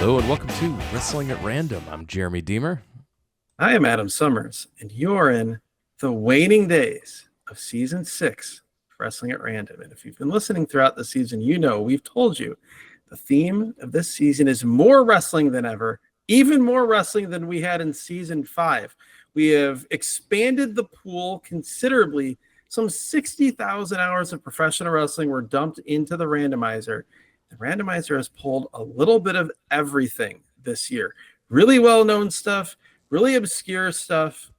Hello and welcome to Wrestling at Random. I'm Jeremy Deemer. I am Adam Summers, and you're in the waning days of Season 6 of Wrestling at Random. And if you've been listening throughout the season, you know we've told you the theme of this season is more wrestling than ever, even more wrestling than we had in Season 5. We have expanded the pool considerably. Some 60,000 hours of professional wrestling were dumped into the randomizer. The randomizer has pulled a little bit of everything this year. Really well-known stuff, really obscure stuff.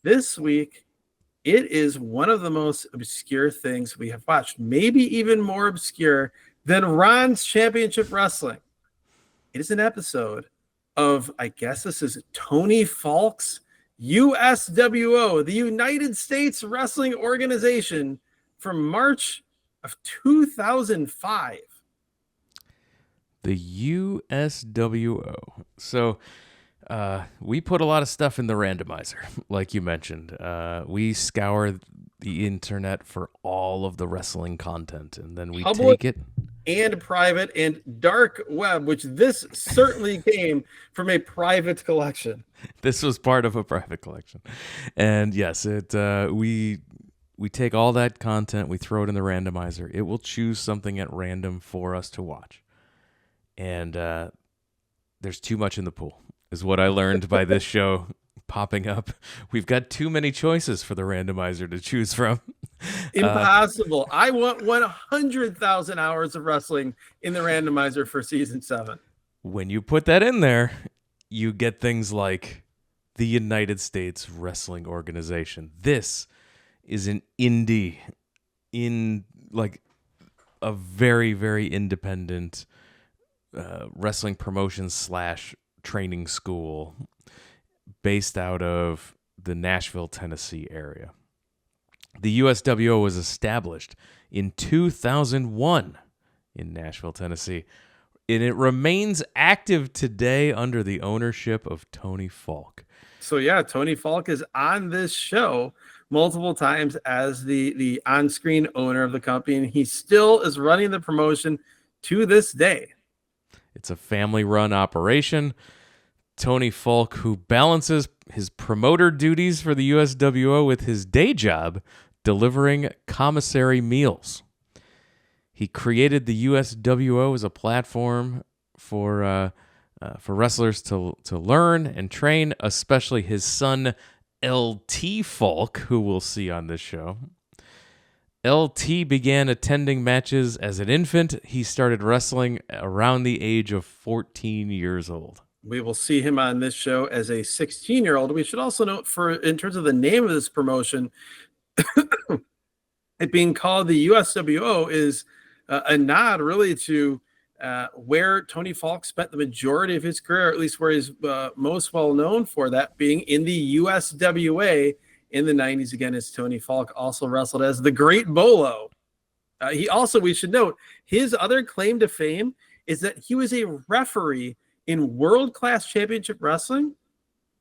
This week, it is one of the most obscure things we have watched, maybe even more obscure than Ron's Championship Wrestling. It is an episode of, I guess this is Tony Falk's USWO, the United States Wrestling Organization, from March of 2005. The USWO. So we put a lot of stuff in the randomizer, like you mentioned. We scour the internet for all of the wrestling content, and then we take it. And private and dark web, which this certainly came from a private collection. This was part of a private collection. And yes, we take all that content, we throw it in the randomizer. It will choose something at random for us to watch. And there's too much in the pool, is what I learned by this show popping up. We've got too many choices for the randomizer to choose from. Impossible. I want 100,000 hours of wrestling in the randomizer for Season 7. When you put that in there, you get things like the United States Wrestling Organization. This is an indie, in like a very, very independent wrestling promotion / training school based out of the Nashville, Tennessee area. The USWO was established in 2001 in Nashville, Tennessee, and it remains active today under the ownership of Tony Falk. So yeah, Tony Falk is on this show multiple times as the on-screen owner of the company, and he still is running the promotion to this day. It's a family-run operation. Tony Falk, who balances his promoter duties for the USWO with his day job, delivering commissary meals. He created the USWO as a platform for wrestlers to learn and train, especially his son, LT Falk, who we'll see on this show. LT began attending matches as an infant. He started wrestling around the age of 14 years old. We will see him on this show as a 16-year-old. We should also note, in terms of the name of this promotion, it being called the USWO is a nod really to where Tony Falk spent the majority of his career, or at least where he's most well known for, that being in the USWA in the 90s. Again, as Tony Falk also wrestled as the Great Bolo. He also, we should note, his other claim to fame is that he was a referee in world-class championship wrestling.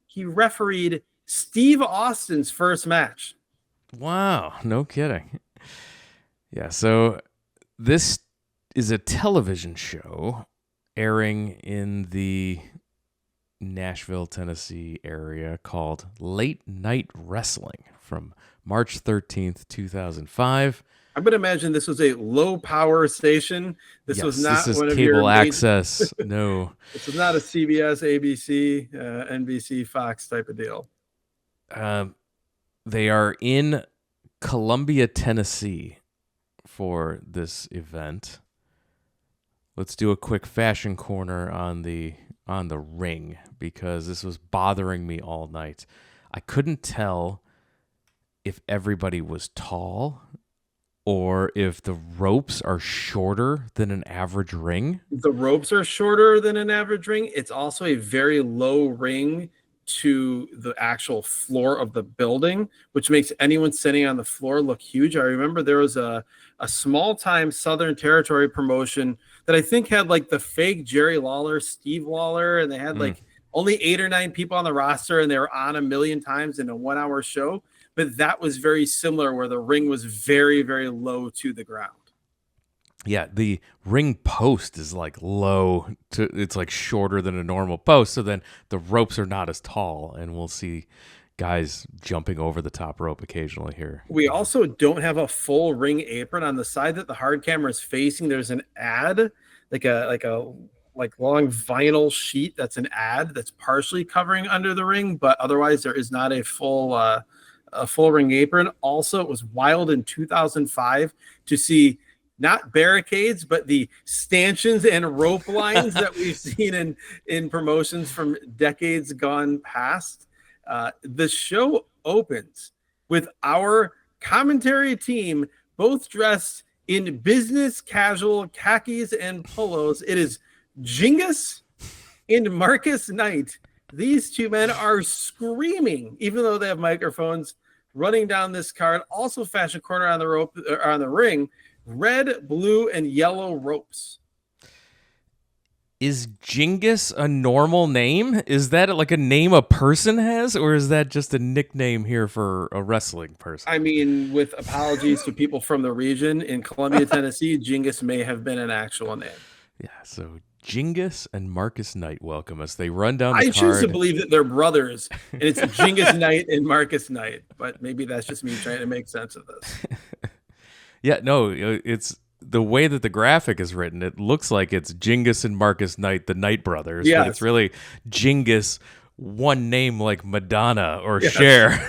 He refereed Steve Austin's first match. Wow, no kidding. Yeah, so this is a television show airing in the Nashville, Tennessee area called Late Night Wrestling from March 13th, 2005. I'm going to imagine this was a low-power station. This was not this is one of cable your access. No. This is not a CBS, ABC, NBC, Fox type of deal. They are in Columbia, Tennessee for this event. Let's do a quick fashion corner on the ring, because this was bothering me all night. I couldn't tell if everybody was tall or if the ropes are shorter than an average ring. The ropes are shorter than an average ring. It's also a very low ring to the actual floor of the building, which makes anyone sitting on the floor look huge. I remember there was a small-time Southern Territory promotion that I think had like the fake Jerry Lawler, Steve Lawler, and they had like only 8 or 9 people on the roster, and they were on a million times in a 1-hour show. But that was very similar, where the ring was very, very low to the ground. Yeah, the ring post is like low it's like shorter than a normal post, so then the ropes are not as tall, and we'll see guys jumping over the top rope occasionally here. We also don't have a full ring apron. On the side that the hard camera is facing, there's an ad, like long vinyl sheet that's an ad that's partially covering under the ring, but otherwise there is not a full ring apron. Also, it was wild in 2005 to see not barricades, but the stanchions and rope lines that we've seen in promotions from decades gone past. The show opens with our commentary team both dressed in business casual khakis and polos. It is Genghis and Marcus Knight. These two men are screaming, even though they have microphones, running down this card. Also, fashion corner on the rope or on the ring, red, blue, and yellow ropes. Is Genghis a normal name? Is that like a name a person has, or is that just a nickname here for a wrestling person? I mean, with apologies to people from the region, in Columbia, Tennessee, Genghis may have been an actual name. Yeah, so Genghis and Marcus Knight welcome us. They run down the I card. choose to believe that they're brothers, and it's Genghis Knight and Marcus Knight, but maybe that's just me trying to make sense of this. Yeah, no, it's the way that the graphic is written. It looks like it's Genghis and Marcus Knight, the Knight brothers, Yes. but it's really Genghis, one name like Madonna or Cher,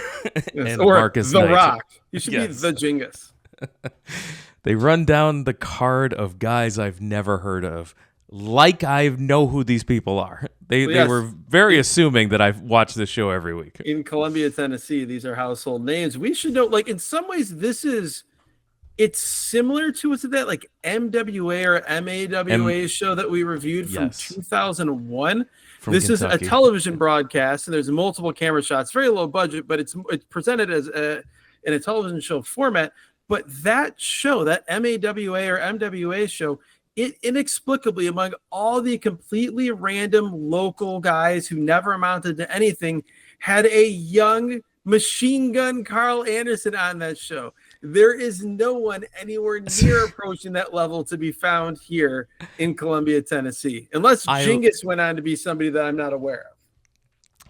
and or Marcus The Knight. Rock. You should be Yes. the Genghis. They run down the card of guys I've never heard of, like I know who these people are. They were very assuming that I've watched this show every week. In Columbia, Tennessee, these are household names. We should know, like, in some ways, it's similar to, what's that, like MWA or MAWA show that we reviewed from 2001. This Kentucky. is a television broadcast, and there's multiple camera shots, very low budget, but it's presented as in a television show format. But that show, that MAWA or MWA show, it inexplicably, among all the completely random local guys who never amounted to anything, had a young Machine Gun Carl Anderson on that show. There is no one anywhere near approaching that level to be found here in Columbia, Tennessee, unless Genghis went on to be somebody that I'm not aware of.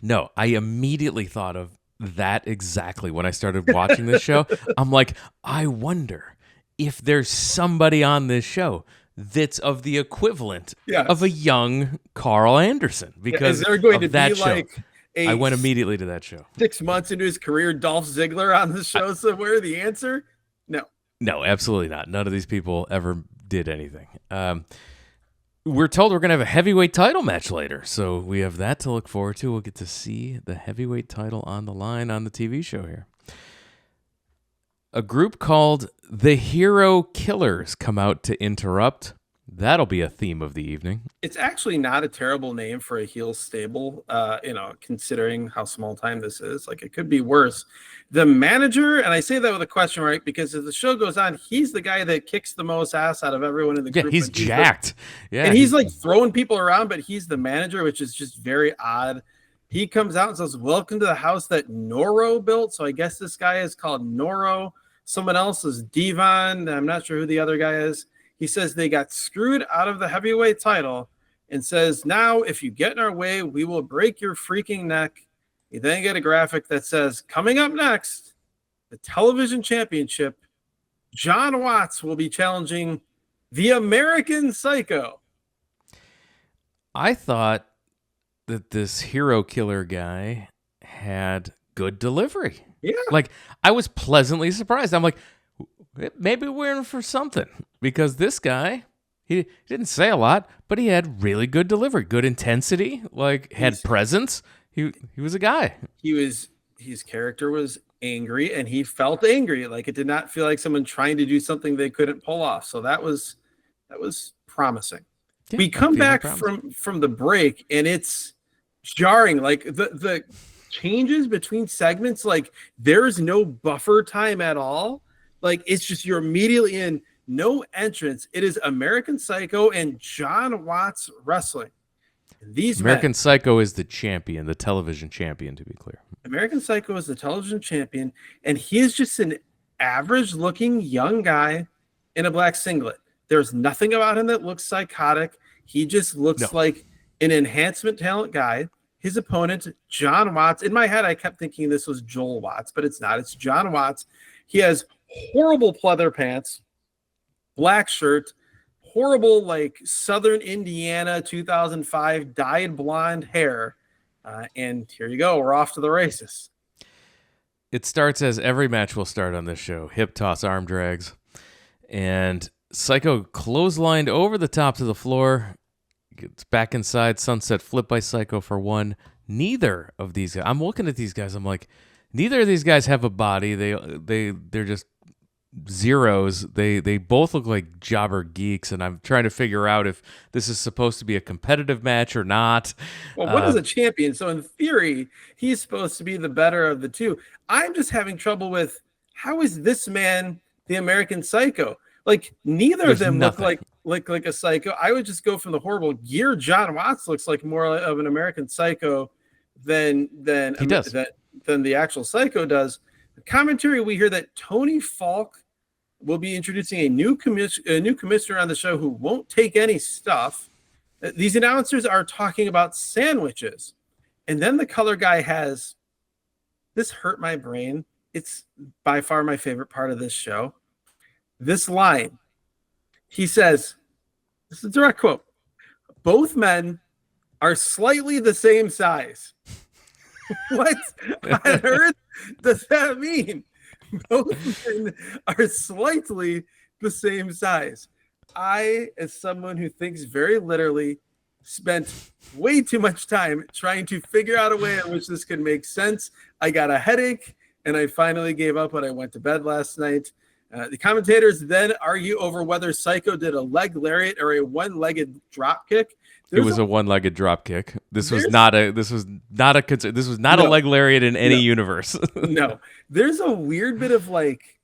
No, I immediately thought of that exactly when I started watching this show. I'm like, I wonder if there's somebody on this show that's of the equivalent of a young Carl Anderson, because is there going to that be show. like I went immediately to that show. 6 months into his career, Dolph Ziggler on the show somewhere? The answer? No, absolutely not. None of these people ever did anything. We're told we're going to have a heavyweight title match later, so we have that to look forward to. We'll get to see the heavyweight title on the line on the TV show here. A group called the Hero Killers come out to interrupt. That'll be a theme of the evening. It's actually not a terrible name for a heel stable, considering how small time this is. Like, it could be worse. The manager, and I say that with a question mark, because as the show goes on, he's the guy that kicks the most ass out of everyone in the group. Yeah, he's jacked. And he's like throwing people around, but he's the manager, which is just very odd. He comes out and says, "Welcome to the house that Noro built." So I guess this guy is called Noro. Someone else is Devon. I'm not sure who the other guy is. He says they got screwed out of the heavyweight title and says, "Now, if you get in our way, we will break your freaking neck." You then get a graphic that says, "Coming up next, the television championship, John Watts will be challenging the American Psycho." I thought that this hero killer guy had good delivery. Yeah. Like, I was pleasantly surprised. I'm like, maybe we're in for something, because this guy, he didn't say a lot, but he had really good delivery, good intensity, like had presence. He was a guy. His character was angry, and he felt angry. Like, it did not feel like someone trying to do something they couldn't pull off. So that was promising. Yeah, we come back from the break, and it's jarring. Like, the changes between segments, like, there's no buffer time at all. Like, it's just, you're immediately in, no entrance. It is American Psycho and John Watts wrestling. And these American Psycho is the champion, the television champion, to be clear. American Psycho is the television champion, and he is just an average-looking young guy in a black singlet. There's nothing about him that looks psychotic. He just looks like an enhancement talent guy. His opponent, John Watts. In my head, I kept thinking this was Joel Watts, but it's not. It's John Watts. He has horrible pleather pants, black shirt, horrible like Southern Indiana 2005 dyed blonde hair. And here you go. We're off to the races. It starts as every match will start on this show. Hip toss, arm drags. And Psycho clotheslined over the top to the floor. Gets back inside. Sunset flip by Psycho for one. Neither of these guys. I'm looking at these guys. I'm like, neither of these guys have a body. They're just zeros. They both look like jobber geeks, and I'm trying to figure out if this is supposed to be a competitive match or not. Well, one is a champion, so in theory, he's supposed to be the better of the two. I'm just having trouble with how is this man the American Psycho? Like neither of them look like a psycho. I would just go from the horrible gear. John Watts looks like more of an American Psycho than the actual Psycho does. The commentary, we hear that Tony Falk will be introducing a new commissioner on the show who won't take any stuff. These announcers are talking about sandwiches. And then the color guy has, this hurt my brain. It's by far my favorite part of this show. This line, he says, this is a direct quote, both men are slightly the same size. What on earth does that mean? Both men are slightly the same size. I, as someone who thinks very literally, spent way too much time trying to figure out a way in which this could make sense. I got a headache, and I finally gave up when I went to bed last night. The commentators then argue over whether Psycho did a leg lariat or a one-legged drop kick. It was a one-legged drop kick. This was not a leg lariat in any universe. No, there's a weird bit of like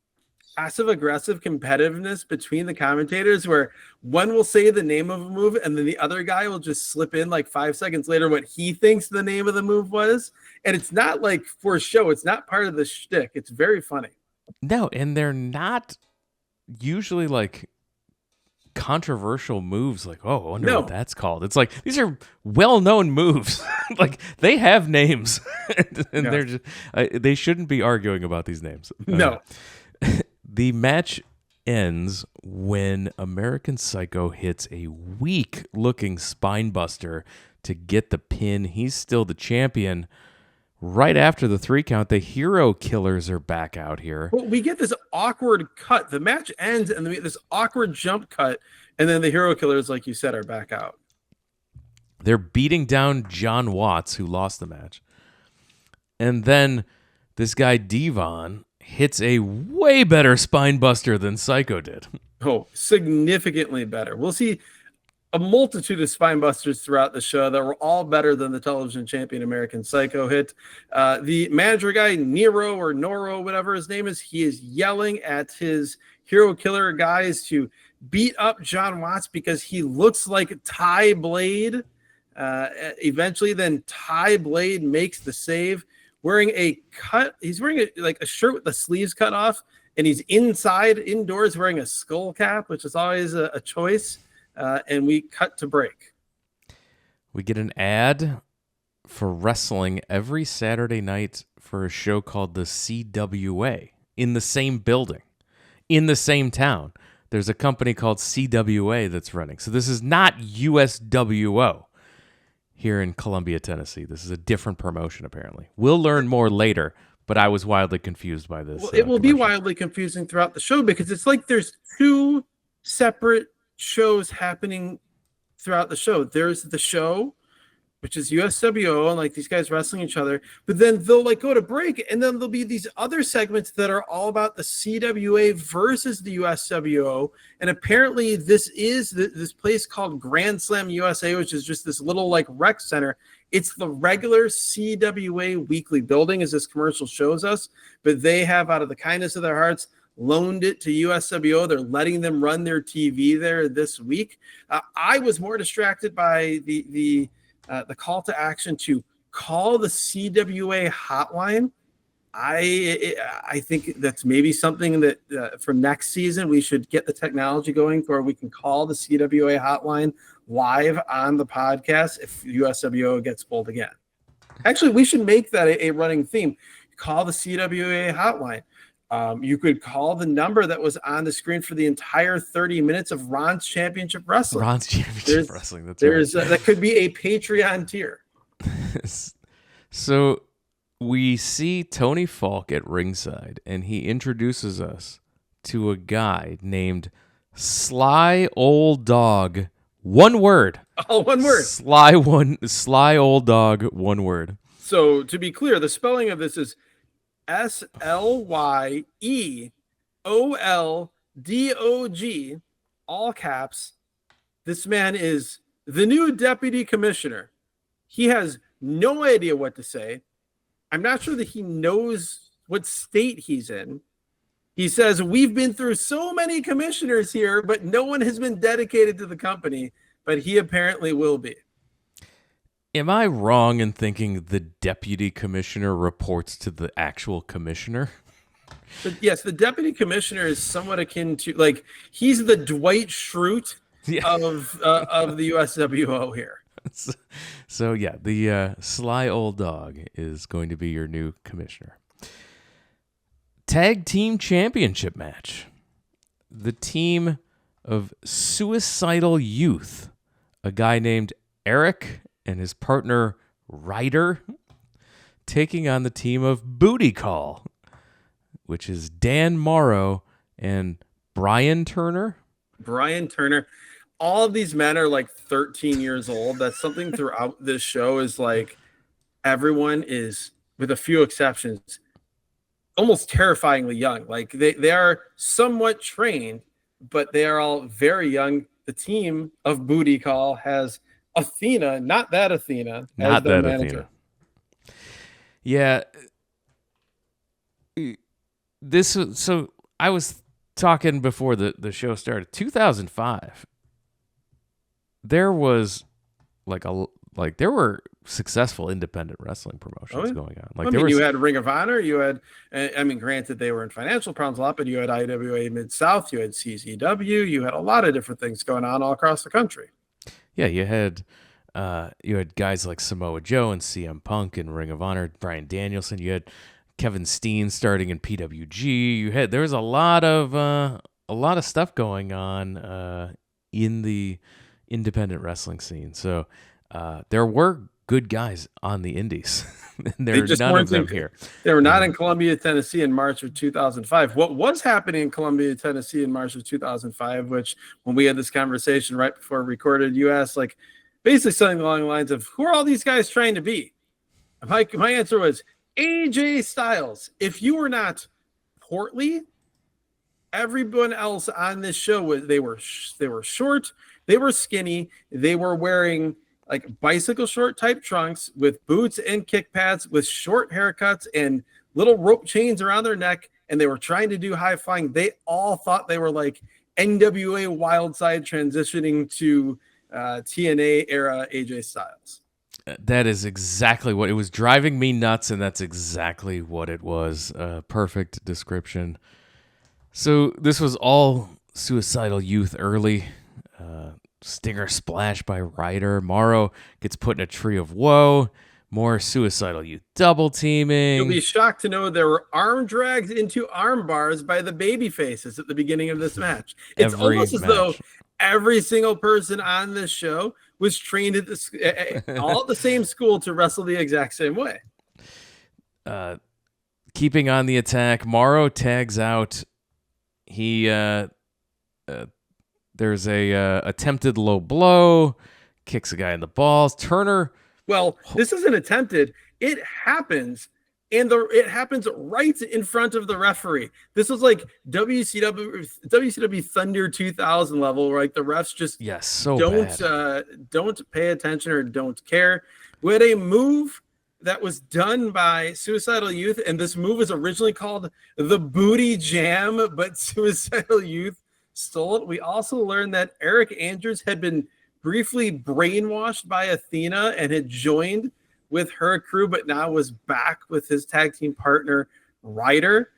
passive-aggressive competitiveness between the commentators where one will say the name of a move and then the other guy will just slip in like 5 seconds later what he thinks the name of the move was. And it's not like for show. It's not part of the shtick. It's very funny. No, and they're not usually like controversial moves like, oh, I wonder what that's called. It's like these are well-known moves. Like they have names. And they're just they shouldn't be arguing about these names. No. The match ends when American Psycho hits a weak-looking spine buster to get the pin. He's still the champion. Right after the 3 count, the Hero Killers are back out here. Well, we get this awkward cut. The match ends, and we get this awkward jump cut, and then the Hero Killers, like you said, are back out. They're beating down John Watts, who lost the match. And then this guy, Devon, hits a way better spine buster than Psycho did. Oh, significantly better. We'll see a multitude of spine busters throughout the show that were all better than the television champion American Psycho hit. The manager guy, Noro, whatever his name is, he is yelling at his Hero Killer guys to beat up John Watts because he looks like Ty Blade. Eventually, then Ty Blade makes the save, wearing a cut. He's wearing a shirt with the sleeves cut off, and he's indoors wearing a skull cap, which is always a choice. And we cut to break. We get an ad for wrestling every Saturday night for a show called the CWA in the same building, in the same town. There's a company called CWA that's running. So this is not USWO here in Columbia, Tennessee. This is a different promotion, apparently. We'll learn more later, but I was wildly confused by this. Well, it will be wildly confusing throughout the show because it's like there's 2 separate shows happening throughout the show. There's the show, which is USWO, and like these guys wrestling each other, but then they'll like go to break, and then there'll be these other segments that are all about the CWA versus the USWO. And apparently this is this place called Grand Slam USA, which is just this little like rec center. It's the regular CWA weekly building, as this commercial shows us, but they have, out of the kindness of their hearts, loaned it to USWO. They're letting them run their TV there this week. I was more distracted by the call to action to call the CWA hotline. I think that's maybe something that for next season we should get the technology going where we can call the CWA hotline live on the podcast if USWO gets pulled again. Actually, we should make that a running theme. Call the CWA hotline. You could call the number that was on the screen for the entire 30 minutes of Ron's Championship Wrestling. Wrestling. That's right. That could be a Patreon tier. So we see Tony Falk at ringside, and he introduces us to a guy named Sly Old Dog. One word. Oh, one word. Sly Old Dog. One word. So to be clear, the spelling of this is SLYEOLDOG, all caps. This man is the new deputy commissioner. He has no idea what to say. I'm not sure that he knows what state he's in. He says, we've been through so many commissioners here, but no one has been dedicated to the company, but he apparently will be. Am I wrong in thinking the deputy commissioner reports to the actual commissioner? But yes, the deputy commissioner is somewhat akin to, like, he's the Dwight Schrute of the USWO here. So yeah, the Sly Old Dog is going to be your new commissioner. Tag team championship match. The team of Suicidal Youth, a guy named Eric and his partner Ryder, taking on the team of Booty Call, which is Dan Morrow and Brian Turner. All of these men are like 13 years old. That's something throughout this show is like everyone is, with a few exceptions, almost terrifyingly young. Like they are somewhat trained, but they are all very young. The team of Booty Call has Athena, not that Athena, as their manager. Yeah. So I was talking before the show started. 2005. There was there were successful independent wrestling promotions going on. Like you had Ring of Honor, you had, granted they were in financial problems a lot, but you had IWA Mid-South, you had CZW, you had a lot of different things going on all across the country. Yeah, you had guys like Samoa Joe and CM Punk and Ring of Honor, Bryan Danielson. You had Kevin Steen starting in PWG. There was a lot of stuff going on in the independent wrestling scene. So there were good guys on the indies. There are none of them here. They were not in Columbia, Tennessee in March of 2005. What was happening in Columbia, Tennessee in March of 2005, which when we had this conversation right before we recorded, you asked like basically something along the lines of, who are all these guys trying to be? My answer was AJ Styles. If you were not portly, everyone else on this show they were short, they were skinny, they were wearing like bicycle short type trunks with boots and kick pads with short haircuts and little rope chains around their neck, and they were trying to do high flying. They all thought they were like NWA Wildside transitioning to TNA era AJ Styles. That is exactly what it was, driving me nuts, and that's exactly what it was. Perfect description. So this was all Suicidal Youth early. Stinger splash by Ryder. Morrow gets put in a tree of woe. More Suicidal Youth double teaming. You'll be shocked to know there were arm drags into arm bars by the baby faces at the beginning of this match. It's almost as though every single person on this show was trained at all at the same school to wrestle the exact same way. Keeping on the attack, Morrow tags out. There's a attempted low blow, kicks a guy in the balls. Turner. Well, this isn't attempted. It happens, and it happens right in front of the referee. This was like WCW Thunder 2000 level, where like the refs just don't pay attention or don't care. We had a move that was done by Suicidal Youth, and this move was originally called the Booty Jam, but Suicidal Youth stole it. We also learned that Eric Andrews had been briefly brainwashed by Athena and had joined with her crew, but now was back with his tag team partner Ryder.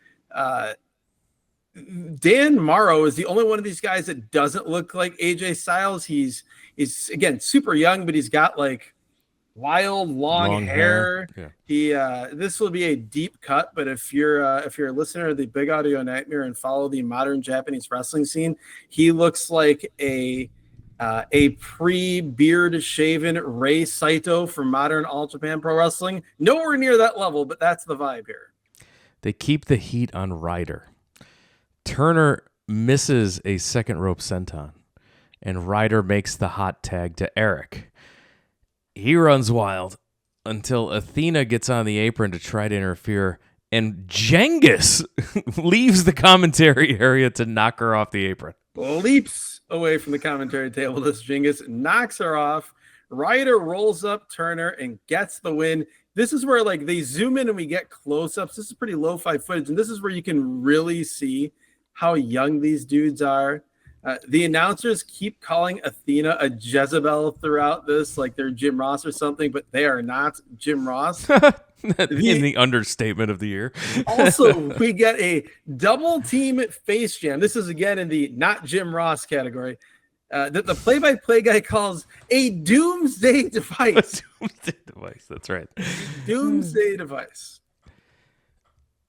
Dan Morrow is the only one of these guys that doesn't look like AJ Styles. He's again super young, but he's got like wild long hair. Yeah. He this will be a deep cut, but if you're a listener of the Big Audio Nightmare and follow the modern Japanese wrestling scene, he looks like a pre-beard shaven Rei Saito from modern All Japan Pro Wrestling. Nowhere near that level, but that's the vibe here. They keep the heat on Ryder. Turner misses a second rope senton, and Ryder makes the hot tag to Eric. He runs wild until Athena gets on the apron to try to interfere, and Genghis leaves the commentary area to knock her off the apron. Leaps away from the commentary table. This Genghis knocks her off. Ryder rolls up Turner and gets the win. This is where like they zoom in and we get close-ups. This is pretty lo-fi footage, and this is where you can really see how young these dudes are. The announcers keep calling Athena a Jezebel throughout this, like they're Jim Ross or something, but they are not Jim Ross. In the understatement of the year. Also, we get a double team face jam. This is again in the not Jim Ross category. That the play-by-play guy calls a doomsday device. Doomsday device, that's right. Doomsday device.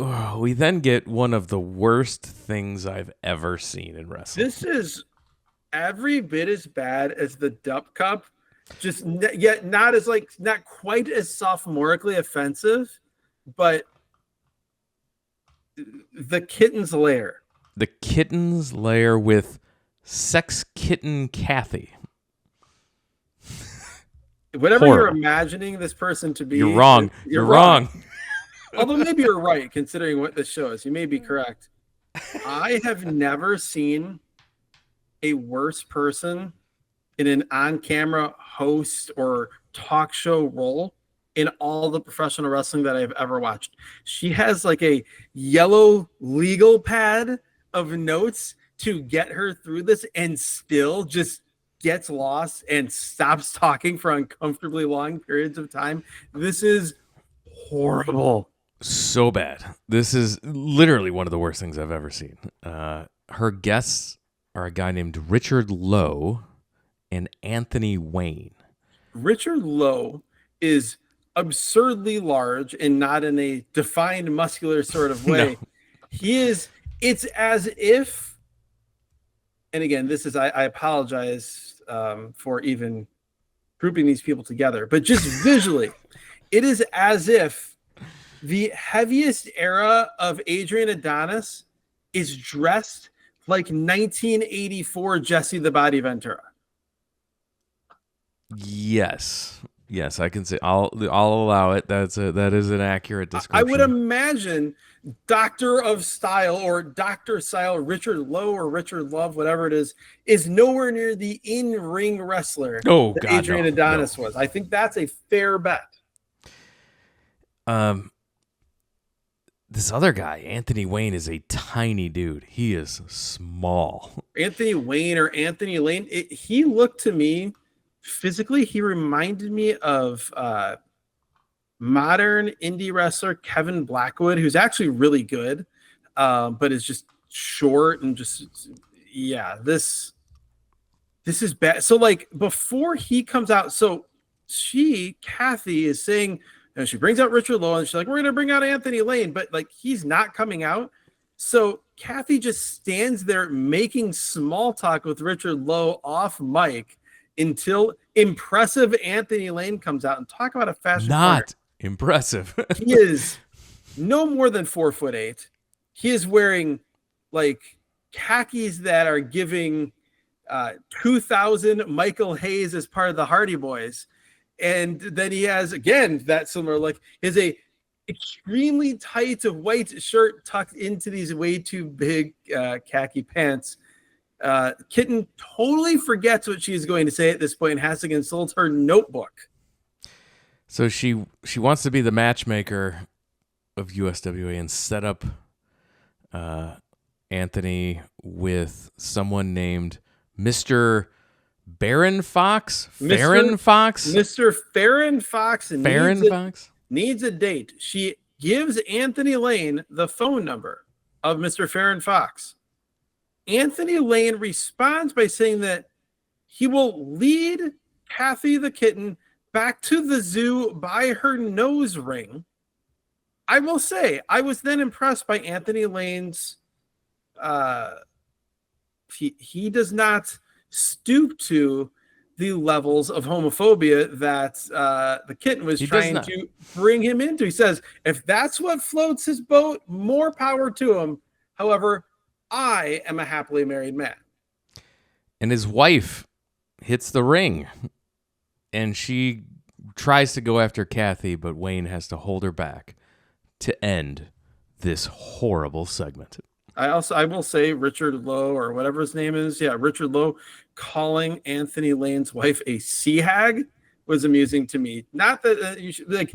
Oh, we then get one of the worst things I've ever seen in wrestling. This is every bit as bad as the Dup Cup, just yet not quite as sophomorically offensive, but the Kittin's Lair. The Kittin's Lair with Sex Kitten Kathy. Whatever Horrible. you're imagining this person to be, You're wrong. You're wrong. Although maybe you're right, considering what this shows. You may be correct. I have never seen a worse person in an on-camera host or talk show role in all the professional wrestling that I've ever watched. She has like a yellow legal pad of notes to get her through this and still just gets lost and stops talking for uncomfortably long periods of time. This is horrible. So bad. This is literally one of the worst things I've ever seen. Her guests are a guy named Richard Lowe and Anthony Wayne. Richard Lowe is absurdly large and not in a defined muscular sort of way. No. It's as if, and again, this is, I apologize for even grouping these people together, but just visually, it is as if the heaviest era of Adrian Adonis is dressed like 1984 Jesse the Body Ventura. Yes, I can say I'll allow it. That is an accurate description. I would imagine Doctor of Style or Dr. Style, Richard Lowe or Richard Love, whatever it is nowhere near the in-ring wrestler that Adrian Adonis was. I think that's a fair bet. This other guy, Anthony Wayne, is a tiny dude. He is small. Anthony Wayne or Anthony Lane, he looked to me physically, he reminded me of modern indie wrestler Kevin Blackwood, who's actually really good, but is just short and just, yeah, this is bad. So like before he comes out, so Kathy is saying, and she brings out Richard Lowe and she's like, we're going to bring out Anthony Lane, but like he's not coming out. So Kathy just stands there making small talk with Richard Lowe off mic until impressive Anthony Lane comes out and talk about a fashion Not corner. Impressive. He is no more than 4'8". He is wearing like khakis that are giving 2000 Michael Hayes as part of the Hardy Boys. And then he has, again, that similar, like, is a extremely tight white shirt tucked into these way too big khaki pants. Kitten totally forgets what she's going to say at this point and has to consult her notebook. So she wants to be the matchmaker of USWA and set up Anthony with someone named Mr. Baron Fox? Farron Fox? Mr. Farron Fox Farron Fox? Needs a date. She gives Anthony Lane the phone number of Mr. Farron Fox. Anthony Lane responds by saying that he will lead Kathy the kitten back to the zoo by her nose ring. I will say, I was then impressed by Anthony Lane's. He does not stoop to the levels of homophobia that the kitten was trying to bring him into. He says, if that's what floats his boat, more power to him. However, I am a happily married man. And his wife hits the ring, and she tries to go after Kathy, but Wayne has to hold her back to end this horrible segment. I will say Richard Lowe, or whatever his name is. Yeah, Richard Lowe calling Anthony Lane's wife a sea hag was amusing to me. Not that you should like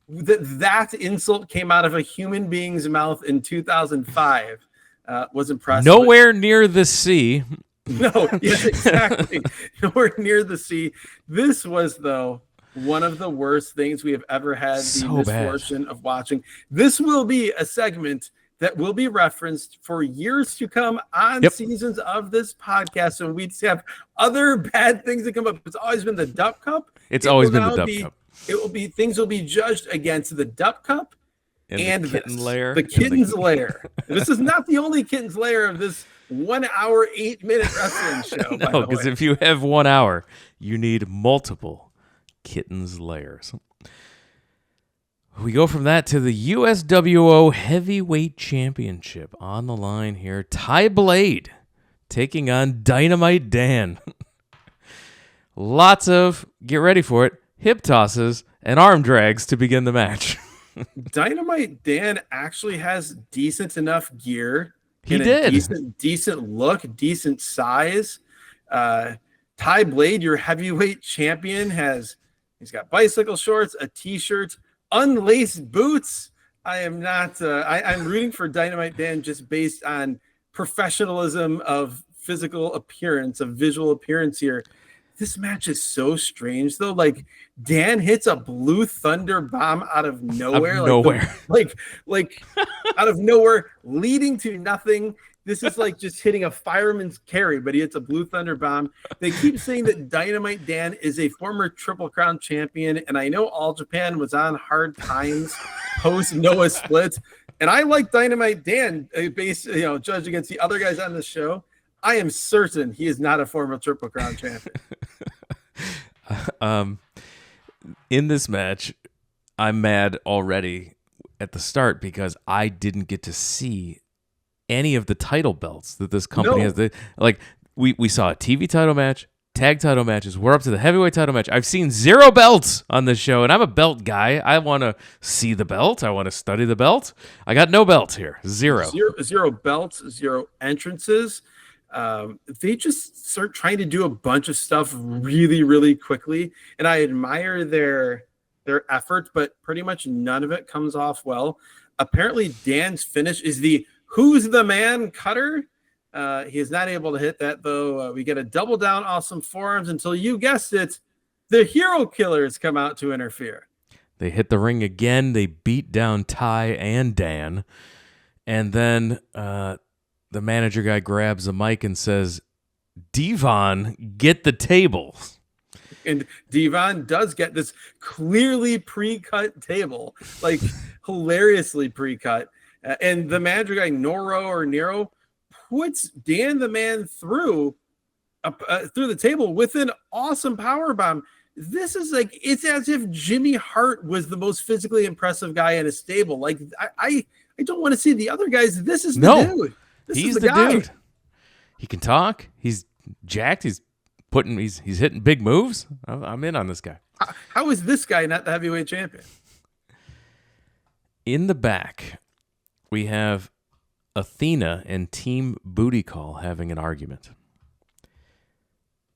that insult came out of a human being's mouth in 2005. Was impressive. Nowhere near the sea. No, yes, exactly. Nowhere near the sea. This was, though, one of the worst things we have ever had the misfortune of watching. This will be a segment that will be referenced for years to come on seasons of this podcast. And we'd have other bad things that come up. It's always been the Duck Cup. It's always been the Duck Cup. It will be, things will be judged against the Duck Cup and the Kitten Lair. The Kitten's Lair. This is not the only Kitten's Lair of this 1 hour, 8-minute wrestling show. No, because if you have 1 hour, you need multiple Kitten's Lairs. We go from that to the USWO Heavyweight Championship on the line here. Ty Blade taking on Dynamite Dan. Lots of, get ready for it, hip tosses and arm drags to begin the match. Dynamite Dan actually has decent enough gear. He did. Decent look, decent size. Ty Blade, your heavyweight champion, he's got bicycle shorts, a t-shirt, unlaced boots. I'm rooting for Dynamite Dan just based on professionalism of physical appearance, of visual appearance here. This match is so strange, though. Like, Dan hits a blue thunder bomb out of nowhere. Like out of nowhere, leading to nothing. This is like just hitting a fireman's carry, but he hits a blue thunder bomb. They keep saying that Dynamite Dan is a former Triple Crown champion, and I know All Japan was on hard times post Noah Split, and I like Dynamite Dan, judged against the other guys on the show. I am certain he is not a former Triple Crown champion. In this match, I'm mad already at the start because I didn't get to see any of the title belts that this company has. Like, we saw a TV title match, tag title matches. We're up to the heavyweight title match. I've seen 0 belts on this show, and I'm a belt guy. I want to see the belt. I want to study the belt. I got no belts here. Zero belts, 0 entrances. They just start trying to do a bunch of stuff really, really quickly, and I admire their effort, but pretty much none of it comes off well. Apparently, Dan's finish is the "Who's the Man" cutter. He is not able to hit that, though. We get a double down off some forearms until, you guessed it, the Hero Killers come out to interfere. They hit the ring again. They beat down Ty and Dan, and then the manager guy grabs the mic and says, "Devon, get the table." And Devon does get this clearly pre-cut table, like hilariously pre-cut. And the manager guy, Nero, puts Dan the Man through the table with an awesome power bomb. This is like, it's as if Jimmy Hart was the most physically impressive guy in a stable. Like, I don't want to see the other guys. This is the dude. He's the dude. He can talk. He's jacked. He's hitting big moves. I'm in on this guy. How is this guy not the heavyweight champion? In the back, we have Athena and Team Booty Call having an argument.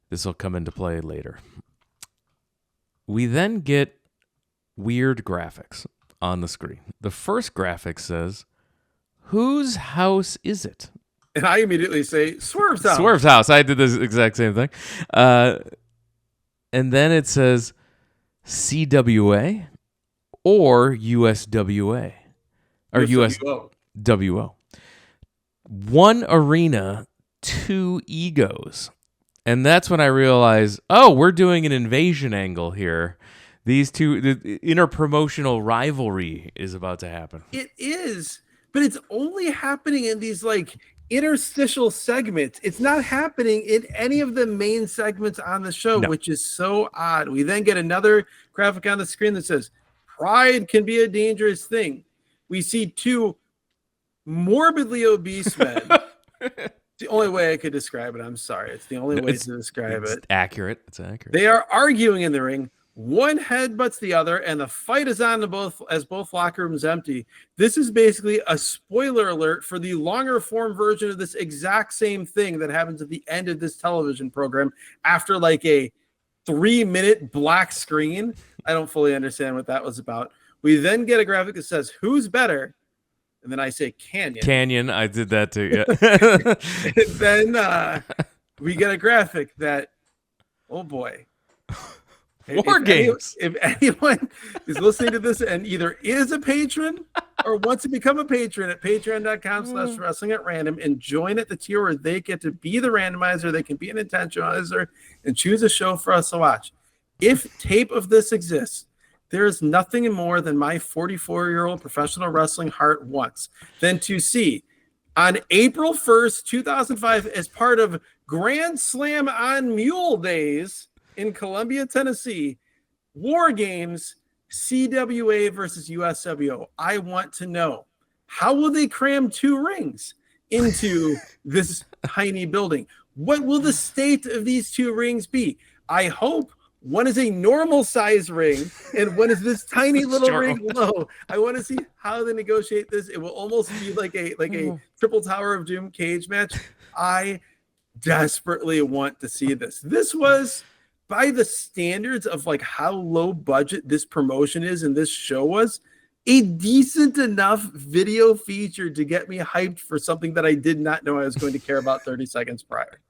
This will come into play later. We then get weird graphics on the screen. The first graphic says, "Whose house is it?" And I immediately say, Swerve's house. Swerve's house. I did the exact same thing. And then it says CWA or USWA. or USWO. USWO. One arena, two egos. And that's when I realized, oh, we're doing an invasion angle here. These two, the interpromotional rivalry is about to happen. It is, but it's only happening in these like interstitial segments. It's not happening in any of the main segments on the show, which is so odd. We then get another graphic on the screen that says, pride can be a dangerous thing. We see two morbidly obese men. The only way I could describe it. I'm sorry. It's the only way to describe it. Accurate. It's accurate. They are arguing in the ring. One headbutts the other, and the fight is on to both as both locker rooms empty. This is basically a spoiler alert for the longer form version of this exact same thing that happens at the end of this television program after like a 3-minute black screen. I don't fully understand what that was about. We then get a graphic that says, who's better? And then I say Canyon. Canyon, I did that too, yeah. And then we get a graphic that, oh boy. War games. If anyone is listening to this and either is a patron or wants to become a patron at patreon.com/wrestling@random and join at the tier where they get to be the randomizer, they can be an intentionalizer and choose a show for us to watch. If tape of this exists, there is nothing more than my 44-year-old professional wrestling heart wants than to see on April 1st, 2005, as part of Grand Slam on Mule Days in Columbia, Tennessee, War Games, CWA versus USWO. I want to know, how will they cram two rings into this tiny building? What will the state of these two rings be? I hope one is a normal size ring and one is this tiny little ring low. I want to see how they negotiate this. It will almost be like a Triple Tower of Doom cage match. I desperately want to see this. This was, by the standards of like how low budget this promotion is and this show was, a decent enough video feature to get me hyped for something that I did not know I was going to care about 30 seconds prior.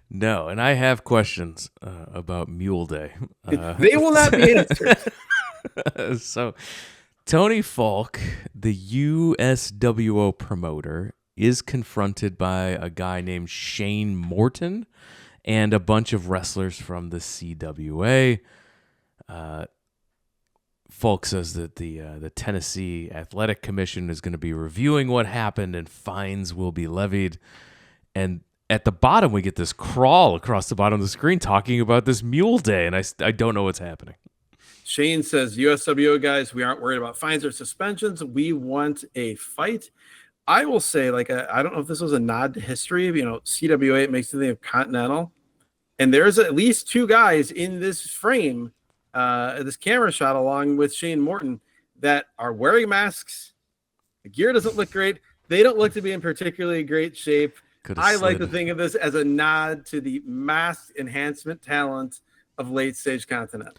No, and I have questions about Mule Day. They will not be answered. So, Tony Falk, the USWO promoter, is confronted by a guy named Shane Morton and a bunch of wrestlers from the CWA. Falk says that the Tennessee Athletic Commission is going to be reviewing what happened and fines will be levied. And at the bottom, we get this crawl across the bottom of the screen talking about this Mule Day, and I don't know what's happening. Shane says, USWO guys, we aren't worried about fines or suspensions. We want a fight. I will say, like, I don't know if this was a nod to history. You know, CWA, it makes me think of Continental. And there's at least two guys in this frame, this camera shot, along with Shane Morton, that are wearing masks. The gear doesn't look great. They don't look to be in particularly great shape. I like to think of this as a nod to the mask enhancement talent of late stage Continental.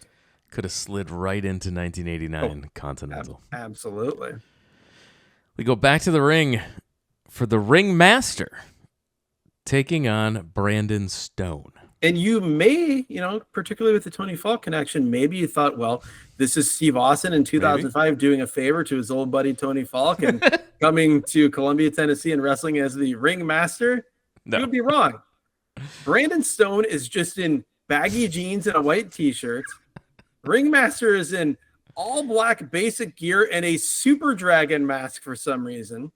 Could have slid right into 1989 Continental. Absolutely. We go back to the ring for the Ring Master taking on Brandon Stone. And you may, you know, particularly with the Tony Falk connection, maybe you thought, well, this is Steve Austin in 2005 doing a favor to his old buddy Tony Falk and coming to Columbia, Tennessee and wrestling as the Ring Master. No. You would be wrong. Brandon Stone is just in baggy jeans and a white t-shirt. Ring Master is in all black basic gear and a Super Dragon mask for some reason.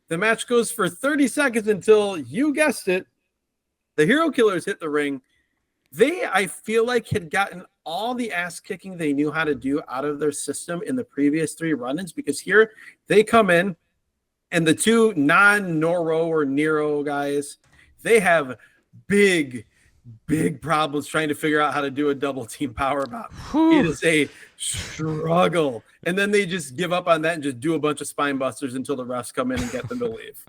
The match goes for 30 seconds until, you guessed it, the Hero Killers hit the ring. They, I feel like, had gotten all the ass kicking they knew how to do out of their system in the previous three run-ins, because here they come in and the two non-Noro or Nero guys, they have big problems trying to figure out how to do a double team power bomb. It is a struggle. And then they just give up on that and just do a bunch of spine busters until the refs come in and get them to leave.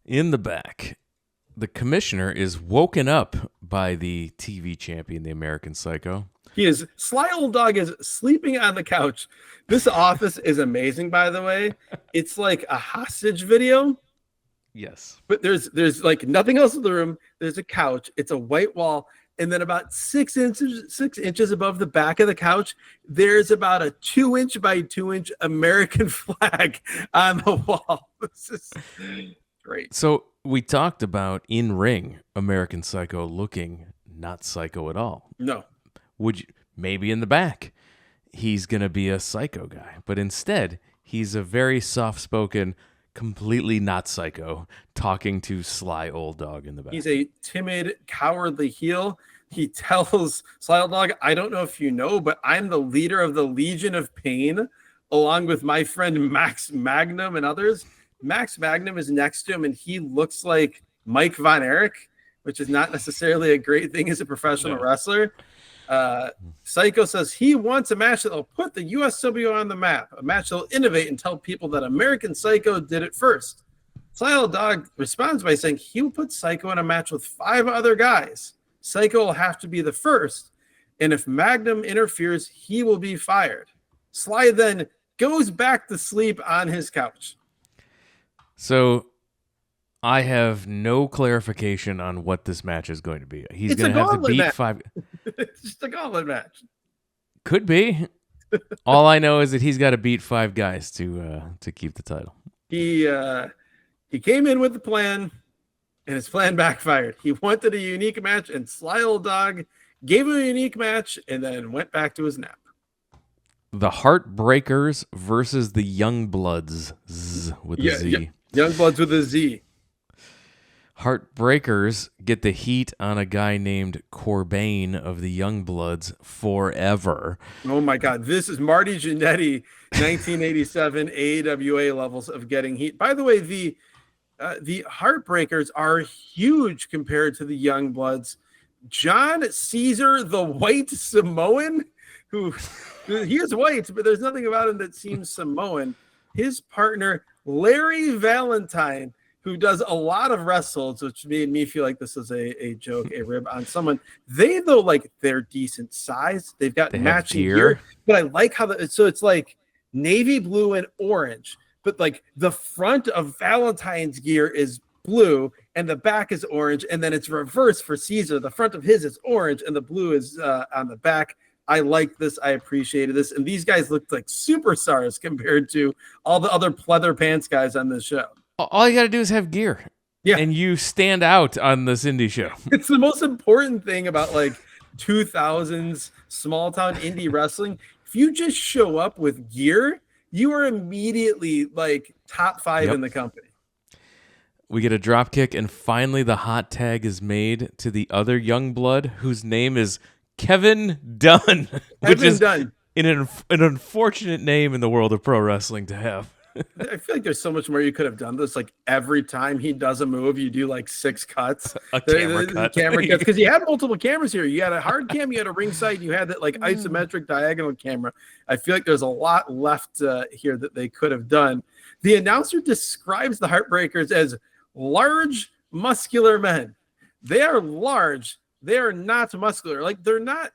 In the back, the commissioner is woken up by the TV champion, the American Psycho. Sly Old Dog is sleeping on the couch. This office is amazing, by the way. It's like a hostage video. Yes. But there's like nothing else in the room. There's a couch. It's a white wall. And then about 6 inches above the back of the couch, there's about a 2-inch by 2-inch American flag on the wall. This is great. So we talked about in-ring American Psycho looking not psycho at all. No. Would you, maybe in the back, he's going to be a psycho guy. But instead, he's a very soft-spoken, completely not psycho, talking to sly old dog in the back. He's a timid, cowardly heel. He tells Sly Old Dog, I don't know if you know, but I'm the leader of the Legion of Pain, along with my friend Max Magnum and others. Max Magnum is next to him, and he looks like Mike Von Erich, which is not necessarily a great thing as a professional wrestler. Psycho says he wants a match that will put the USWO on the map, a match that will innovate and tell people that American Psycho did it first. Sly Old Dog responds by saying he will put Psycho in a match with 5 other guys. Psycho will have to be the first, and if Magnum interferes, he will be fired. Sly then goes back to sleep on his couch. So I have no clarification on what this match is going to be. He's going to have to beat 5. It's just a gauntlet match. Could be. All I know is that he's got to beat 5 guys to keep the title. He came in with the plan, and his plan backfired. He wanted a unique match, and Sly Old Dog gave him a unique match and then went back to his nap. The Heartbreakers versus the Youngbloods with a Z. Youngbloods with a Z. Heartbreakers get the heat on a guy named Corbane of the Youngbloods forever. Oh my God. This is Marty Jannetty, 1987 AWA levels of getting heat. By the way, the Heartbreakers are huge compared to the Youngbloods. John Caesar, the White Samoan, who he is white, but there's nothing about him that seems Samoan. His partner, Larry Valentine, who does a lot of wrestles, which made me feel like this is a joke, a rib on someone. They, though, like, they're decent size. They've got matching gear. But I like how so it's like navy blue and orange, but like the front of Valentine's gear is blue and the back is orange, and then it's reversed for Caesar. The front of his is orange and the blue is on the back. I like this. I appreciated this. And these guys looked like superstars compared to all the other pleather pants guys on this show. All you got to do is have gear. Yeah. And you stand out on this indie show. It's the most important thing about like 2000s small town indie wrestling. If you just show up with gear, you are immediately like top 5 in the company. We get a drop kick, and finally the hot tag is made to the other young blood, whose name is Kevin Dunn, which is an unfortunate name in the world of pro wrestling to have. I feel like there's so much more you could have done this. Like every time he does a move, you do like 6 cuts. Camera cuts. Because you had multiple cameras here. You had a hard cam, you had a ringside, you had that like isometric diagonal camera. I feel like there's a lot left here that they could have done. The announcer describes the Heartbreakers as large, muscular men. They are large. They are not muscular. Like they're not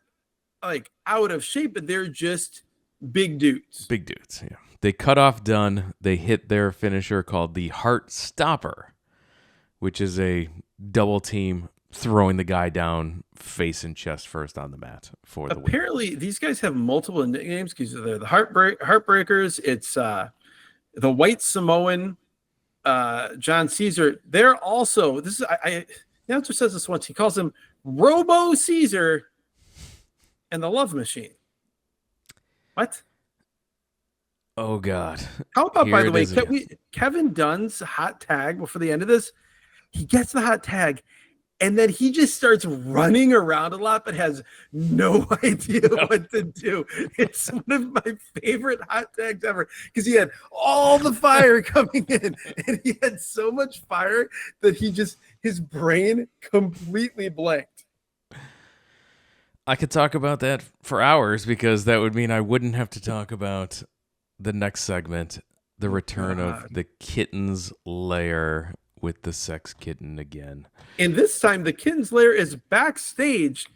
like out of shape, but they're just big dudes. Big dudes, yeah. They cut off Dunn. They hit their finisher called the Heart Stopper, which is a double team throwing the guy down face and chest first on the mat for the win. Apparently, these guys have multiple nicknames because they're the Heartbreakers. It's the White Samoan, John Caesar. They're also, this is, the announcer says this once, he calls him Robo Caesar and the Love Machine. What? Oh, God. How about, by the way, Kevin Dunn's hot tag before the end of this? He gets the hot tag, and then he just starts running around a lot, but has no idea what to do. It's one of my favorite hot tags ever because he had all the fire coming in, and he had so much fire that his brain completely blanked. I could talk about that for hours because that would mean I wouldn't have to talk about the next segment, the return of the Kittin's Lair with the sex kitten again. And this time the Kittin's Lair is backstage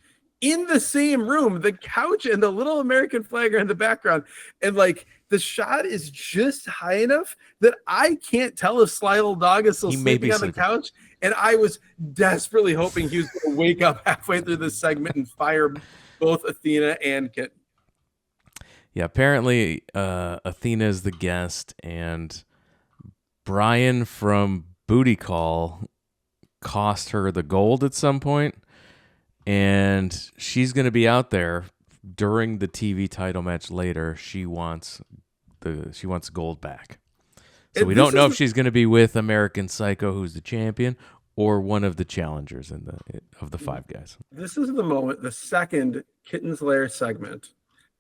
in the same room. The couch and the little American flag are in the background. And like the shot is just high enough that I can't tell if Sly Old Dog is still sleeping on the couch. And I was desperately hoping he was going to wake up halfway through this segment and fire both Athena and Kitten. Yeah, apparently Athena is the guest, and Brian from Booty Call cost her the gold at some point, and she's going to be out there during the TV title match later. She wants gold back. So we don't know if she's going to be with American Psycho, who's the champion, or one of the challengers of the five guys. This is the moment, the second Kitten's Lair segment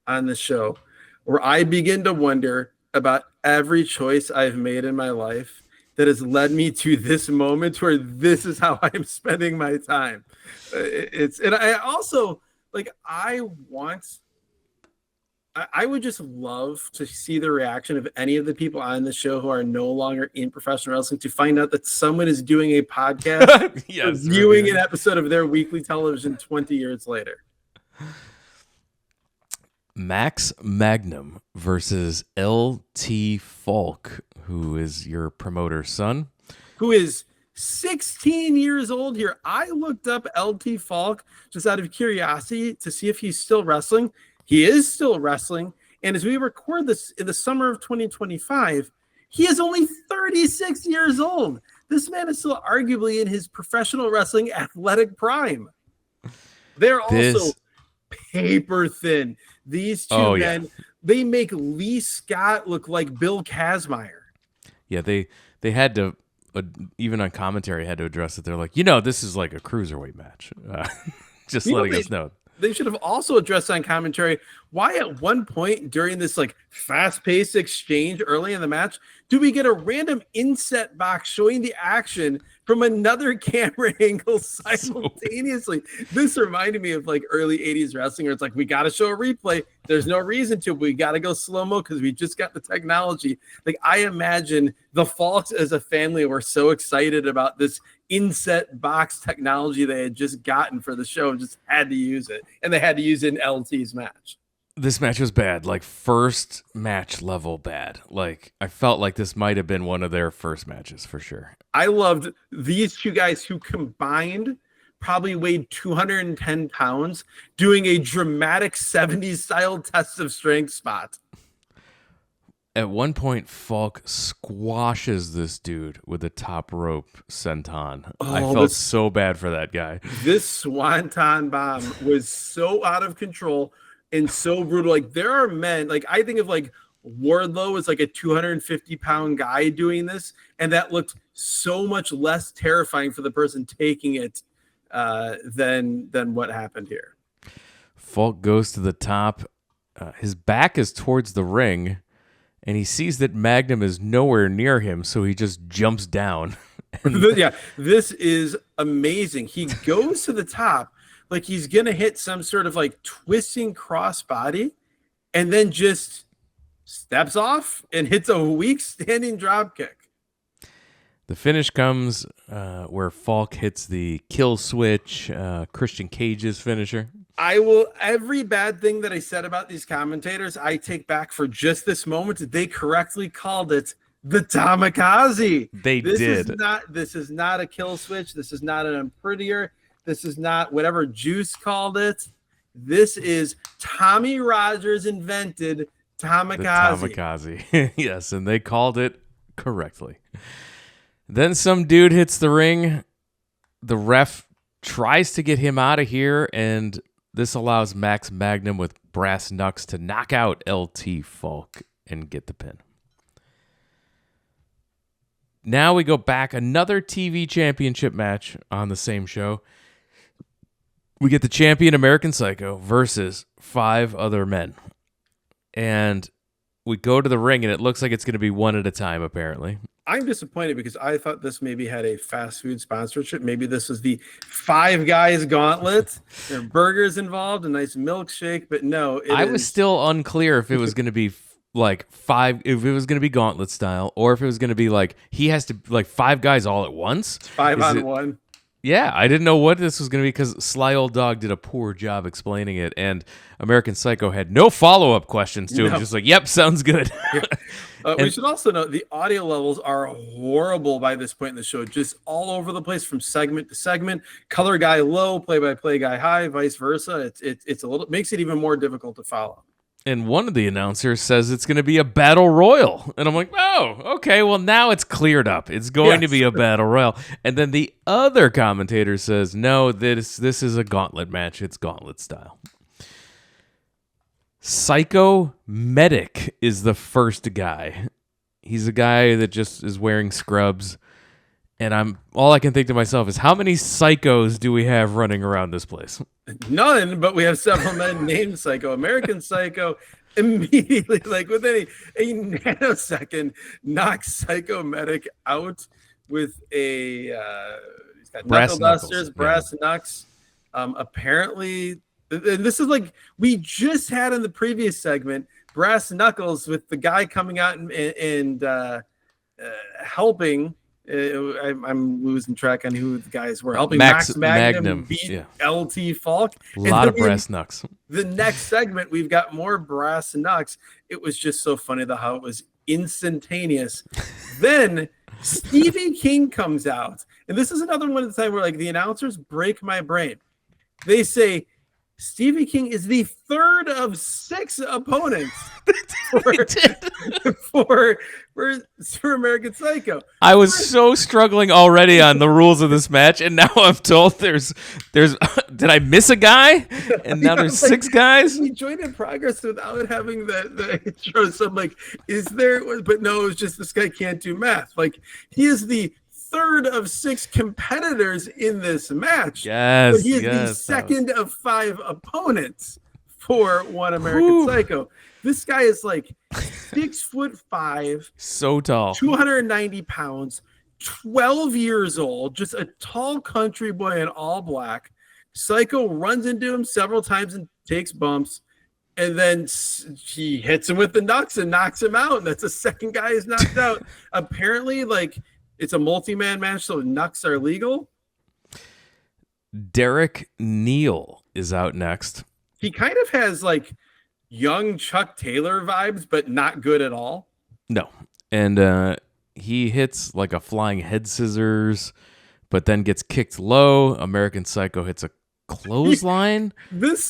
on the show, where I begin to wonder about every choice I've made in my life that has led me to this moment where this is how I'm spending my time. And I also, like, I would just love to see the reaction of any of the people on the show who are no longer in professional wrestling to find out that someone is doing a podcast reviewing an episode of their weekly television 20 years later. Max Magnum versus LT Falk, who is your promoter's son. Who is 16 years old here. I looked up LT Falk just out of curiosity to see if he's still wrestling. He is still wrestling. And as we record this in the summer of 2025, he is only 36 years old. This man is still arguably in his professional wrestling athletic prime. They're also paper thin. These two men, they make Lee Scott look like Bill Kazmaier. Yeah, they had to, even on commentary, had to address it. They're like, this is like a cruiserweight match. Just letting us know. They should have also addressed on commentary why at one point during this like fast-paced exchange early in the match, do we get a random inset box showing the action from another camera angle simultaneously? This reminded me of like early 80s wrestling where it's like, we got to show a replay. There's no reason to. We got to go slow-mo because we just got the technology. Like, I imagine the Falks as a family were so excited about this inset box technology they had just gotten for the show and just had to use it. And they had to use it in LT's match. This match was bad, like first match level bad. Like, I felt like this might have been one of their first matches for sure. I loved these two guys who combined probably weighed 210 pounds doing a dramatic 70s style test of strength spot. At one point, Falk squashes this dude with a top rope senton. I felt so bad for that guy. This swanton bomb was so out of control and so brutal. Like, there are men, like, I think of like Wardlow as like a 250-pound guy doing this, and that looked so much less terrifying for the person taking it than what happened here. Falk goes to the top. His back is towards the ring, and he sees that Magnum is nowhere near him, so he just jumps down. Yeah, this is amazing. He goes to the top like he's going to hit some sort of like twisting crossbody, and then just steps off and hits a weak standing drop kick. The finish comes where Falk hits the kill switch, Christian Cage's finisher. Every bad thing that I said about these commentators, I take back for just this moment. They correctly called it the Tamikaze. This is not a kill switch. This is not an unprettier. This is not whatever Juice called it. This is Tommy Rogers invented Tamikaze. The Tamikaze. Yes, and they called it correctly. Then some dude hits the ring. The ref tries to get him out of here, and this allows Max Magnum with brass knucks to knock out LT Falk and get the pin. Now we go back, another TV championship match on the same show. We get the champion American Psycho versus 5 other men. And we go to the ring, and it looks like it's going to be one at a time, apparently. I'm disappointed because I thought this maybe had a fast food sponsorship. Maybe this was the Five Guys Gauntlet. There are burgers involved, a nice milkshake, but no. I was still unclear if it was going to be like if it was going to be Gauntlet style, or if it was going to be like he has to like 5 guys all at once. 5 on 1. Yeah, I didn't know what this was going to be because Sly Old Dog did a poor job explaining it, and American Psycho had no follow-up questions to him. Just like, yep, sounds good. We should also note the audio levels are horrible by this point in the show, just all over the place from segment to segment. Color guy low, play-by-play guy high, vice versa. It's a little makes it even more difficult to follow. And one of the announcers says it's going to be a battle royal. And I'm like, oh, okay, well, now it's cleared up. It's going to be a battle royal. And then the other commentator says, no, this is a gauntlet match. It's gauntlet style. Psycho Medic is the first guy. He's a guy that just is wearing scrubs. And all I can think to myself is, how many psychos do we have running around this place? None, but we have several men named Psycho. American Psycho immediately, like within a nanosecond, knocks Psycho Medic out with a he's got knuckle dusters, brass knucks. Apparently, and this is like we just had in the previous segment, brass knuckles with the guy coming out and helping. I'm losing track on who the guys were helping Max Magnum beat LT Falk. A lot of brass knucks. The next segment, we've got more brass knucks. It was just so funny how it was instantaneous. Then Stevie King comes out, and this is another one of the time where like the announcers break my brain. They say Stevie King is the third of 6 opponents for American Psycho. I was so struggling already on the rules of this match, and now I'm told there's did I miss a guy? And now there's 6 guys? He joined in progress without having the intro. So I'm like, is there? But no, it's just this guy can't do math. Like, he is the third of 6 competitors in this match. Yes, but he is the second of 5 opponents for One American Psycho. This guy is like 6'5", so tall, 290 pounds, 12 years old, just a tall country boy in all black. Psycho runs into him several times and takes bumps, and then he hits him with the knucks and knocks him out. And that's the second guy who's knocked out. Apparently, like, it's a multi-man match, so knucks are legal. Derek Neal is out next. He kind of has like young Chuck Taylor vibes, but not good at all. No. And he hits like a flying head scissors, but then gets kicked low. American Psycho hits a clothesline,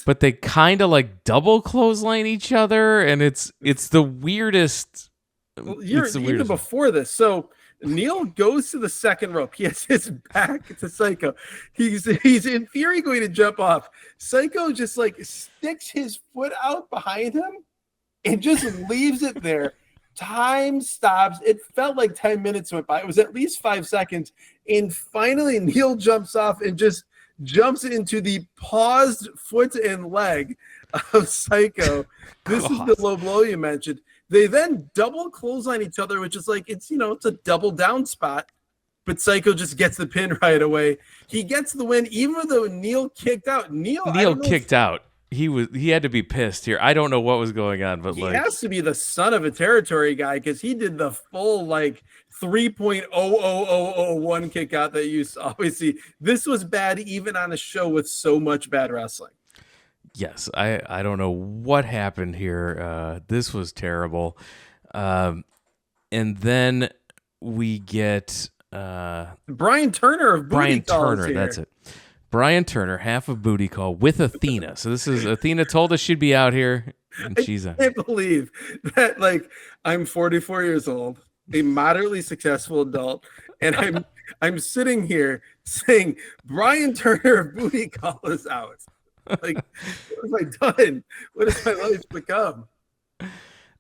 but they kind of like double clothesline each other, and it's the weirdest. Well, even before this, so Neil goes to the second rope. He has his back to Psycho. He's in theory going to jump off. Psycho just like sticks his foot out behind him and just leaves it there. Time stops. It felt like 10 minutes went by. It was at least 5 seconds. And finally, Neil jumps off and just jumps into the paused foot and leg of Psycho. This is the low blow you mentioned. They then double clothesline each other, which is like, it's a double down spot, but Psycho just gets the pin right away. He gets the win, even though Neil kicked out. Neil kicked out. He had to be pissed here. I don't know what was going on, but he has to be the son of a territory guy, because he did the full like 3.00001 kick out that you always see. This was bad even on a show with so much bad wrestling. Yes, I don't know what happened here. This was terrible. And then we get Brian Turner of Booty Call. That's it. Brian Turner, half of Booty Call with Athena. So this is Athena told us she'd be out here, and she's out. I can't believe that. Like, I'm 44 years old, a moderately successful adult, and I'm sitting here saying Brian Turner of Booty Call is out. Like, what have I done? What has my life become?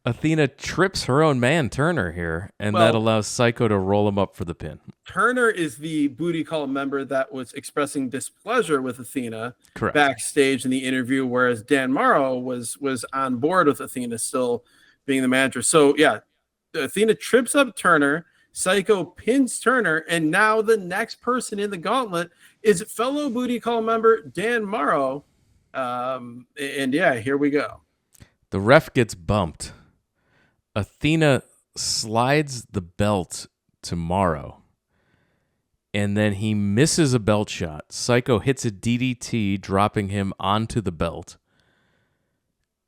Athena trips her own man, Turner, here, and that allows Psycho to roll him up for the pin. Turner is the Booty Call member that was expressing displeasure with Athena backstage in the interview, whereas Dan Morrow was on board with Athena still being the manager. So, yeah, Athena trips up Turner. Psycho pins Turner, and now the next person in the gauntlet is fellow Booty Call member Dan Morrow. And yeah, here we go. The ref gets bumped. Athena slides the belt to Morrow, and then he misses a belt shot. Psycho hits a DDT, dropping him onto the belt,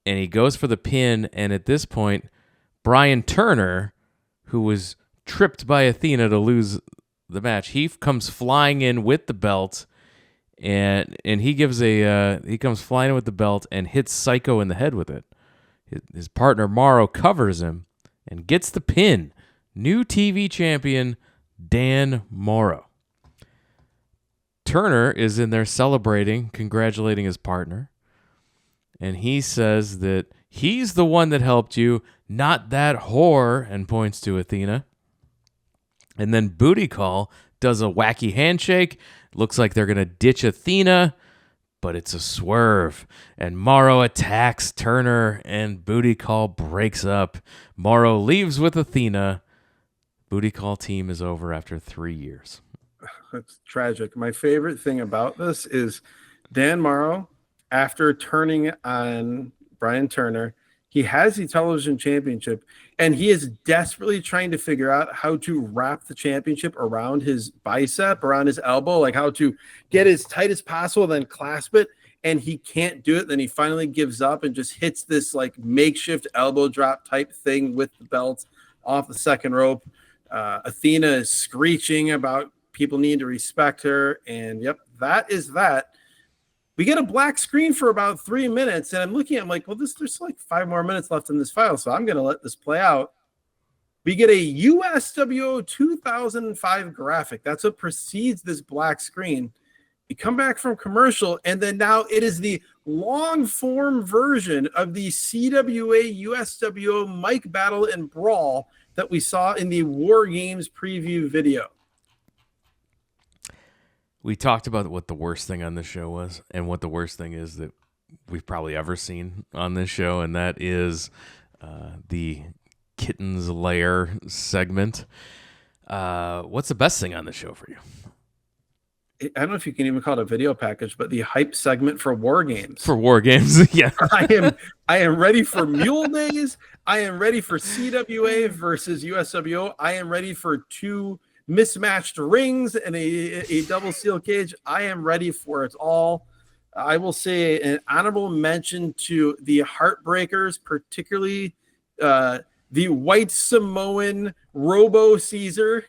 and he goes for the pin. And at this point, Brian Turner who was tripped by Athena to lose the match. He comes flying in with the belt, and he comes flying in with the belt and hits Psycho in the head with it. His partner Morrow covers him and gets the pin. New TV champion Dan Morrow. Turner is in there celebrating, congratulating his partner. And he says that he's the one that helped you, not that whore, and points to Athena. And then Booty Call does a wacky handshake. Looks like they're going to ditch Athena, but it's a swerve. And Morrow attacks Turner, and Booty Call breaks up. Morrow leaves with Athena. Booty Call team is over after 3 years. It's tragic. My favorite thing about this is Dan Morrow, after turning on Brian Turner, he has the television championship, and he is desperately trying to figure out how to wrap the championship around his bicep, around his elbow, like how to get as tight as possible, then clasp it. And he can't do it. Then he finally gives up and just hits this like makeshift elbow drop type thing with the belt off the second rope. Athena is screeching about people need to respect her. And yep, that is that. We get a black screen for about 3 minutes, and I'm like, well, there's like 5 more minutes left in this file, so I'm going to let this play out. We get a USWO 2005 graphic. That's what precedes this black screen. We come back from commercial, and then now it is the long-form version of the CWA USWO mic battle and brawl that we saw in the War Games preview video. We talked about what the worst thing on this show was, and what the worst thing is that we've probably ever seen on this show, and that is the Kittin's Lair segment. What's the best thing on the show for you? I don't know if you can even call it a video package, but the hype segment for War Games. For War Games, yeah. I am ready for Mule Days. I am ready for CWA versus USWO. I am ready for 2 mismatched rings and a double steel cage. I am ready for it all. I will say an honorable mention to the Heartbreakers, particularly the White Samoan Robo Caesar.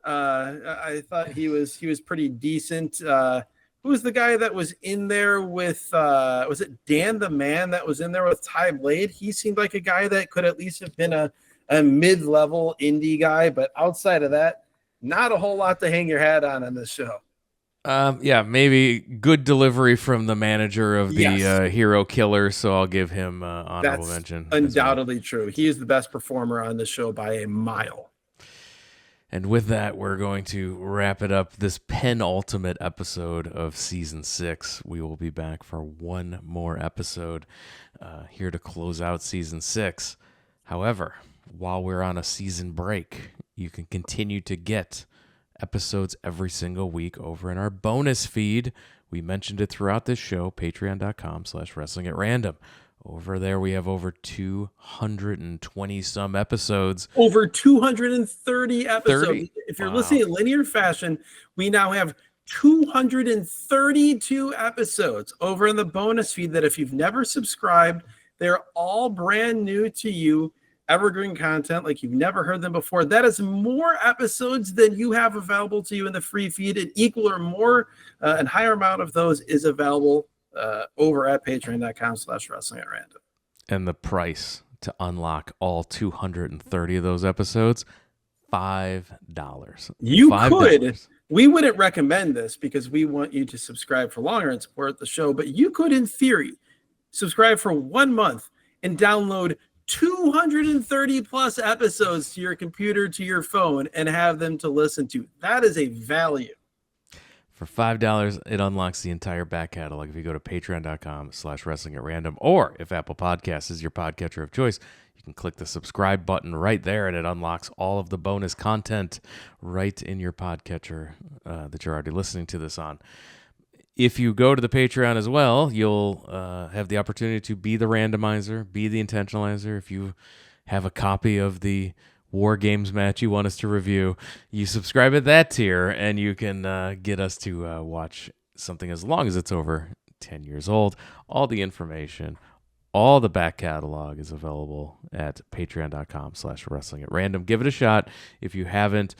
I thought he was pretty decent. Who was the guy that was in there with was it Dan the Man that was in there with Ty Blade? He seemed like a guy that could at least have been a mid-level indie guy, but outside of that, not a whole lot to hang your hat on this show. Yeah, maybe good delivery from the manager of the Hero Killer, so I'll give him honorable mention. Undoubtedly true. He is the best performer on the show by a mile. And with that, we're going to wrap it up. This penultimate episode of Season 6. We will be back for one more episode here to close out Season 6. However, while we're on a season break, you can continue to get episodes every single week over in our bonus feed. We mentioned it throughout this show, patreon.com/wrestlingatRandom. Over there, we have over 220 some episodes. Over 230 episodes. 30? If you're listening in linear fashion, we now have 232 episodes over in the bonus feed that if you've never subscribed, they're all brand new to you. Evergreen content like you've never heard them before. That is more episodes than you have available to you in the free feed. An equal or more and higher amount of those is available over at patreon.com/wrestlingatRandom. And the price to unlock all 230 of those episodes, $5. You $5. could. We wouldn't recommend this because we want you to subscribe for longer and support the show, but you could, in theory, subscribe for 1 month and download 230 plus episodes to your computer, to your phone, and have them to listen to. That is a value. For $5, it unlocks the entire back catalog. If you go to patreon.com/wrestlingatRandom, or if Apple Podcasts is your podcatcher of choice, you can click the subscribe button right there, and it unlocks all of the bonus content right in your podcatcher that you're already listening to this on. If you go to the Patreon as well, you'll have the opportunity to be the randomizer, be the intentionalizer. If you have a copy of the War Games match you want us to review, you subscribe at that tier, and you can get us to watch something as long as it's over 10 years old. All the information, All the back catalog is available at patreon.com/wrestlingatRandom. Give it a shot if you haven't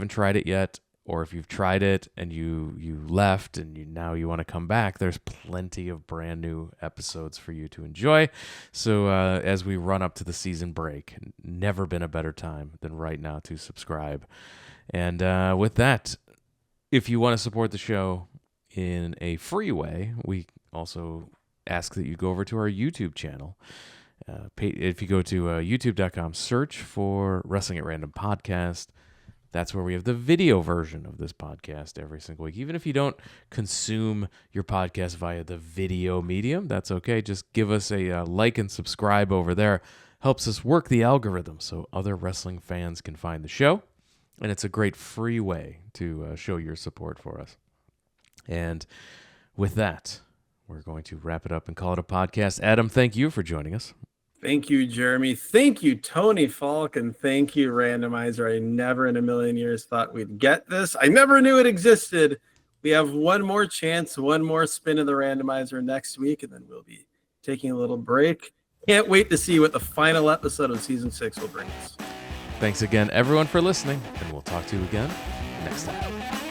tried it yet, or if you've tried it and you left and now you want to come back. There's plenty of brand new episodes for you to enjoy. So as we run up to the season break, never been a better time than right now to subscribe. And with that, if you want to support the show in a free way, we also ask that you go over to our YouTube channel. If you go to youtube.com, search for Wrestling at Random Podcast. That's where we have the video version of this podcast every single week. Even if you don't consume your podcast via the video medium, that's okay. Just give us a like and subscribe over there. Helps us work the algorithm so other wrestling fans can find the show. And it's a great free way to show your support for us. And with that, we're going to wrap it up and call it a podcast. Adam, thank you for joining us. Thank you, Jeremy. Thank you, Tony Falk, and thank you, Randomizer. I never in a million years thought we'd get this. I never knew it existed. We have one more chance, one more spin of the Randomizer next week, and then we'll be taking a little break. Can't wait to see what the final episode of Season 6 will bring us. Thanks again, everyone, for listening, and we'll talk to you again next time.